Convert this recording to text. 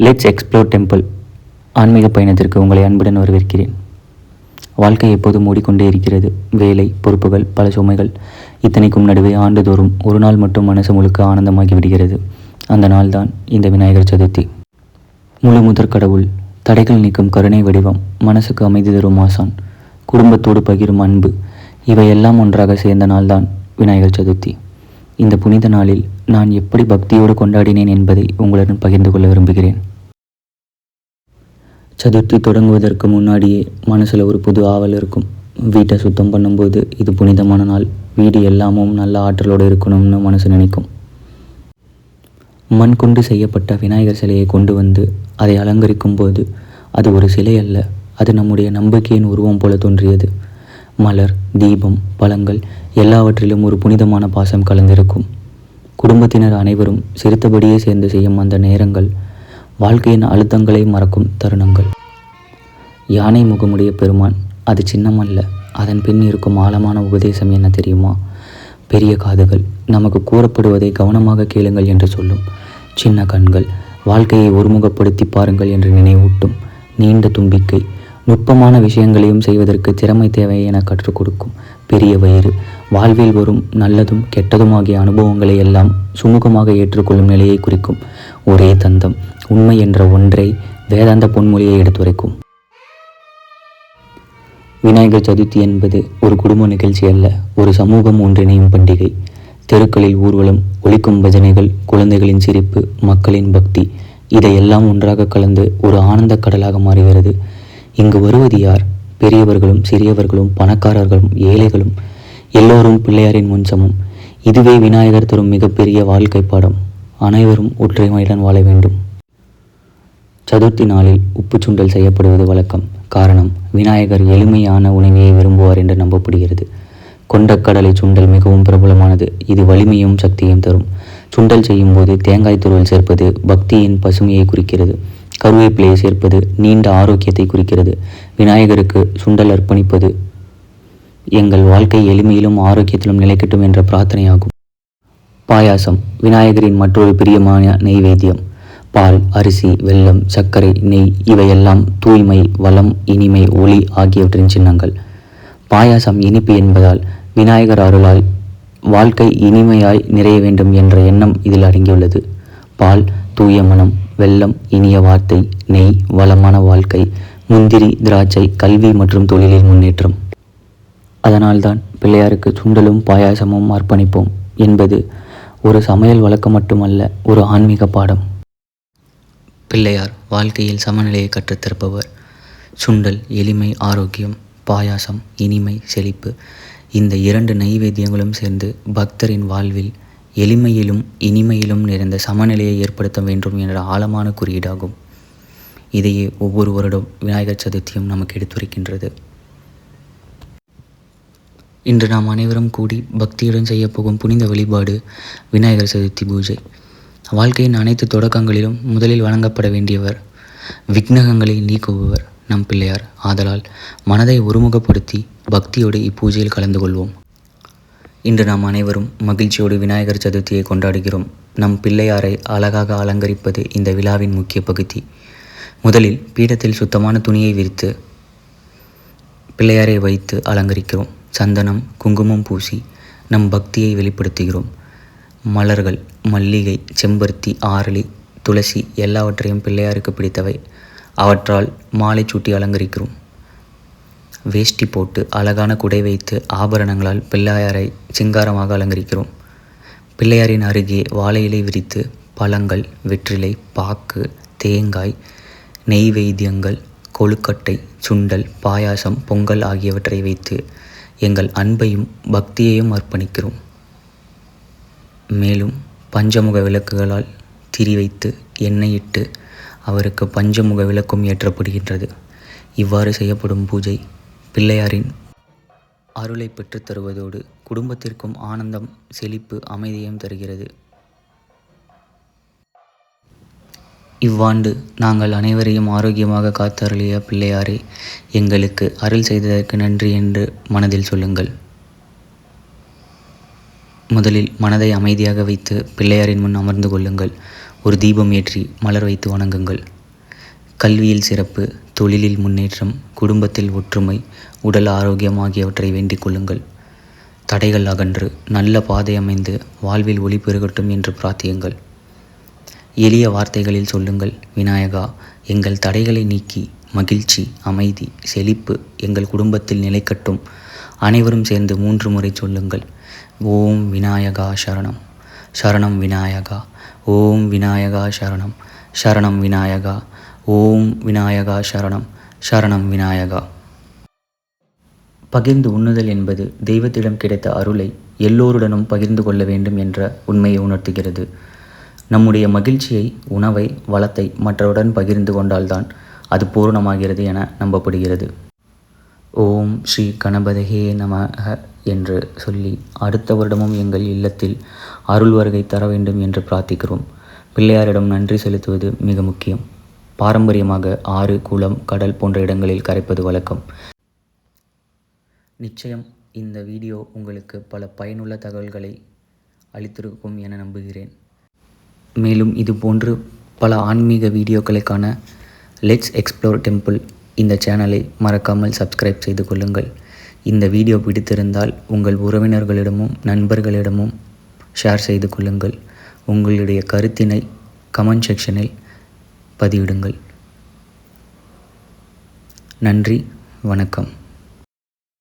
Let's explore temple ஆன்மீக பயணத்திற்கு உங்களை அன்புடன் வரவேற்கிறேன். வாழ்க்கை எப்போதும் மூடிக்கொண்டே இருக்கிறது. வேலை, பொறுப்புகள், பல சுமைகள், இத்தனைக்கும் நடுவே ஆண்டுதோறும் ஒரு நாள் மட்டும் மனசு முழுக்க ஆனந்தமாகி விடுகிறது. அந்த நாள் தான் இந்த விநாயகர் சதுர்த்தி. முழு முதற் கடவுள், தடைகள் நீக்கும் கருணை வடிவம், மனசுக்கு அமைதி தரும் ஆசான், குடும்பத்தோடு பகிரும் அன்பு, இவையெல்லாம் ஒன்றாக சேர்ந்த நாள்தான் விநாயகர் சதுர்த்தி. இந்த புனித நாளில் நான் எப்படி பக்தியோடு கொண்டாடினேன் என்பதை உங்களுடன் பகிர்ந்து கொள்ள விரும்புகிறேன். சதுர்த்தி தொடங்குவதற்கு முன்னாடியே மனசில் ஒரு புது ஆவல் இருக்கும். வீட்டை சுத்தம் பண்ணும்போது இது புனிதமான நாள், வீடு எல்லாமும் நல்ல ஆற்றலோடு இருக்கணும்னு மனசு நினைக்கும். மண் கொண்டு செய்யப்பட்ட விநாயகர் சிலையை கொண்டு வந்து அதை அலங்கரிக்கும் போது அது ஒரு சிலை அல்ல, அது நம்முடைய நம்பிக்கையின் உருவம் போல தோன்றியது. மலர், தீபம், பழங்கள் எல்லாவற்றிலும் ஒரு புனிதமான பாசம் கலந்திருக்கும். குடும்பத்தினர் அனைவரும் சிரித்தபடியே சேர்ந்து செய்யும் அந்த நேரங்கள் வாழ்க்கையின் அழுத்தங்களை மறக்கும் தருணங்கள். யானை முகமுடைய பெருமான், அது சின்னமல்ல, அதன் பின் இருக்கும் ஆழமான உபதேசம் என்ன தெரியுமா? பெரிய காதுகள், நமக்கு கூறப்படுவதை கவனமாக கேளுங்கள் என்று சொல்லும். சின்ன கண்கள், வாழ்க்கையை ஒருமுகப்படுத்தி பாருங்கள் என்று நினைவூட்டும். நீண்ட தும்பிக்கை, நுட்பமான விஷயங்களையும் செய்வதற்கு திறமை தேவை என கற்றுக் கொடுக்கும். பெரிய வயிறு, வாழ்வில் வரும் நல்லதும் கெட்டதுமாகிய அனுபவங்களை எல்லாம் சுமூகமாக ஏற்றுக்கொள்ளும் நிலையை குறிக்கும். ஒரே தந்தம், உண்மை என்ற ஒன்றை வேதாந்த பொன்மொழியை எடுத்துரைக்கும். விநாயகர் சதுர்த்தி என்பது ஒரு குடும்ப நிகழ்ச்சி அல்ல, ஒரு சமூகம் ஒன்றிணையும் பண்டிகை. தெருக்களில் ஊர்வலம், ஒலிக்கும் பஜனைகள், குழந்தைகளின் சிரிப்பு, மக்களின் பக்தி, இதையெல்லாம் ஒன்றாக கலந்து ஒரு ஆனந்த கடலாக மாறுகிறது. இங்கு வருவது யார்? பெரியவர்களும் சிறியவர்களும், பணக்காரர்களும் ஏழைகளும், எல்லோரும் பிள்ளையாரின் முன் சமம். இதுவே விநாயகர் தரும் மிகப்பெரிய வாழ்க்கை பாடம். அனைவரும் ஒற்றுமையுடன் வாழ வேண்டும். சதுர்த்தி நாளில் உப்பு சுண்டல் செய்யப்படுவது வழக்கம். காரணம், விநாயகர் எளிமையான உணவையை விரும்புவார் என்று நம்பப்படுகிறது. கொண்டக்கடலை சுண்டல் மிகவும் பிரபலமானது. இது வலிமையும் சக்தியும் தரும். சுண்டல் செய்யும் போது தேங்காய் துருவல் சேர்ப்பது பக்தியின் பசுமையை குறிக்கிறது. கருவேப்பிலையை சேர்ப்பது நீண்ட ஆரோக்கியத்தை குறிக்கிறது. விநாயகருக்கு சுண்டல் அர்ப்பணிப்பது எங்கள் வாழ்க்கை எளிமையிலும் ஆரோக்கியத்திலும் நிலைக்கட்டும் என்ற பிரார்த்தனையாகும். பாயாசம், விநாயகரின் மற்றொரு பிரியமான நெய்வேத்தியம். பால், அரிசி, வெல்லம், சர்க்கரை, நெய் இவையெல்லாம் தூய்மை, வளம், இனிமை, ஒளி ஆகியவற்றின் சின்னங்கள். பாயாசம் இனிப்பு என்பதால் விநாயகர் அருளால் வாழ்க்கை இனிமையாய் நிறைய வேண்டும் என்ற எண்ணம் இதில் அடங்கியுள்ளது. பால், தூய மனம், வெல்லம், இனிய வார்த்தை, நெய், வளமான வாழ்க்கை, முந்திரி, திராட்சை, கல்வி மற்றும் தொழிலில் முன்னேற்றம். அதனால்தான் பிள்ளையாருக்கு சுண்டலும் பாயாசமும் அர்ப்பணிப்போம் என்பது ஒரு சமையல் வழக்கம் மட்டுமல்ல, ஒரு ஆன்மீக பாடம். பிள்ளையார் வாழ்க்கையில் சமநிலையை கற்றுத்தருப்பவர். சுண்டல் எளிமை, ஆரோக்கியம், பாயாசம் இனிமை, செழிப்பு. இந்த இரண்டு நைவேத்தியங்களும் சேர்ந்து பக்தரின் வாழ்வில் எளிமையிலும் இனிமையிலும் நிறைந்த சமநிலையை ஏற்படுத்த வேண்டும் என்ற ஆழமான குறியீடாகும். இதையே ஒவ்வொரு வருடம் விநாயகர் சதுர்த்தியும் நமக்கு எடுத்துரைக்கின்றது. இன்று நாம் அனைவரும் கூடி பக்தியுடன் செய்யப்போகும் புனித வழிபாடு விநாயகர் சதுர்த்தி பூஜை. வாழ்க்கையின் அனைத்து தொடக்கங்களிலும் முதலில் வணங்கப்பட வேண்டியவர், விக்னகங்களை நீக்குபவர் நம் பிள்ளையார். ஆதலால் மனதை ஒருமுகப்படுத்தி பக்தியோடு இப்பூஜையில் கலந்து கொள்வோம். இன்று நாம் அனைவரும் மகிழ்ச்சியோடு விநாயகர் சதுர்த்தியை கொண்டாடுகிறோம். நம் பிள்ளையாரை அழகாக அலங்கரிப்பது இந்த விழாவின் முக்கிய பகுதி. முதலில் பீடத்தில் சுத்தமான துணியை விரித்து பிள்ளையாரை வைத்து அலங்கரிக்கிறோம். சந்தனம், குங்குமம் பூசி நம் பக்தியை வெளிப்படுத்துகிறோம். மலர்கள், மல்லிகை, செம்பருத்தி, ஆரளி, துளசி எல்லாவற்றையும் பிள்ளையாருக்கு பிடித்தவை. அவற்றால் மாலை சூட்டி அலங்கரிக்கிறோம். வேஷ்டி போட்டு அழகான குடை வைத்து ஆபரணங்களால் பிள்ளையாரை சிங்காரமாக அலங்கரிக்கிறோம். பிள்ளையாரின் அருகே வாழை இலை விரித்து பழங்கள், வெற்றிலை, பாக்கு, தேங்காய், நெய்வேத்தியங்கள், கொழுக்கட்டை, சுண்டல், பாயாசம், பொங்கல் ஆகியவற்றை வைத்து எங்கள் அன்பையும் பக்தியையும் அர்ப்பணிக்கிறோம். மேலும் பஞ்சமுக விளக்குகளால் திரி வைத்து எண்ணெயிட்டு அவருக்கு பஞ்சமுக விளக்கும் ஏற்றப்படுகின்றது. இவ்வாறு செய்யப்படும் பூஜை பிள்ளையாரின் அருளை பெற்றுத் தருவதோடு குடும்பத்திற்கும் ஆனந்தம், செழிப்பு, அமைதியையும் தருகிறது. இவ்வாண்டு நாங்கள் அனைவரையும் ஆரோக்கியமாக காத்தருளிய பிள்ளையாரே, எங்களுக்கு அருள் செய்ததற்கு நன்றி என்று மனதில் சொல்லுங்கள். முதலில் மனதை அமைதியாக வைத்து பிள்ளையாரின் முன் அமர்ந்து கொள்ளுங்கள். ஒரு தீபம் ஏற்றி மலர் வைத்து வணங்குங்கள். கல்வியில் சிறப்பு, தொழிலில் முன்னேற்றம், குடும்பத்தில் ஒற்றுமை, உடல் ஆரோக்கியம் ஆகியவற்றை வேண்டிக் கொள்ளுங்கள். தடைகள் அகன்று நல்ல பாதை அமைந்து வாழ்வில் ஒளி பெருகட்டும் என்று பிரார்த்தியுங்கள். எளிய வார்த்தைகளில் சொல்லுங்கள். விநாயகா, எங்கள் தடைகளை நீக்கி மகிழ்ச்சி, அமைதி, செழிப்பு எங்கள் குடும்பத்தில் நிலைக்கட்டும். அனைவரும் சேர்ந்து 3 முறை சொல்லுங்கள். ஓம் விநாயகா சரணம், சரணம் விநாயகா, ஓம் விநாயகா சரணம், சரணம் விநாயகா, ஓம் விநாயகா சரணம், சரணம் விநாயகா. பகிர்ந்து உண்ணுதல் என்பது தெய்வத்திடம் கிடைத்த அருளை எல்லோருடனும் பகிர்ந்து கொள்ள வேண்டும் என்ற உண்மையை உணர்த்துகிறது. நம்முடைய மகிழ்ச்சியை, உணவை, வளத்தை மற்றவருடன் பகிர்ந்து கொண்டால்தான் அது பூரணமாகிறது என நம்பப்படுகிறது. ஓம் ஸ்ரீ கணபதியே நமக என்று சொல்லி அடுத்த வருடமும் எங்கள் இல்லத்தில் அருள் வருகை தர வேண்டும் என்று பிரார்த்திக்கிறோம். பிள்ளையாரிடம் நன்றி செலுத்துவது மிக முக்கியம். பாரம்பரியமாக ஆறு, குளம், கடல் போன்ற இடங்களில் கரைப்பது வழக்கம். நிச்சயம் இந்த வீடியோ உங்களுக்கு பல பயனுள்ள தகவல்களை அளித்திருக்கும் என நம்புகிறேன். மேலும் இது போன்று பல ஆன்மீக வீடியோக்களை காண லெட்ஸ் எக்ஸ்ப்ளோர் டெம்பிள் இந்த சேனலை மறக்காமல் சப்ஸ்கிரைப் செய்து கொள்ளுங்கள். இந்த வீடியோ பிடித்திருந்தால் உங்கள் உறவினர்களிடமும் நண்பர்களிடமும் ஷேர் செய்து கொள்ளுங்கள். உங்களுடைய கருத்தினை கமெண்ட் செக்ஷனில் பதிவிடுங்கள். நன்றி, வணக்கம்.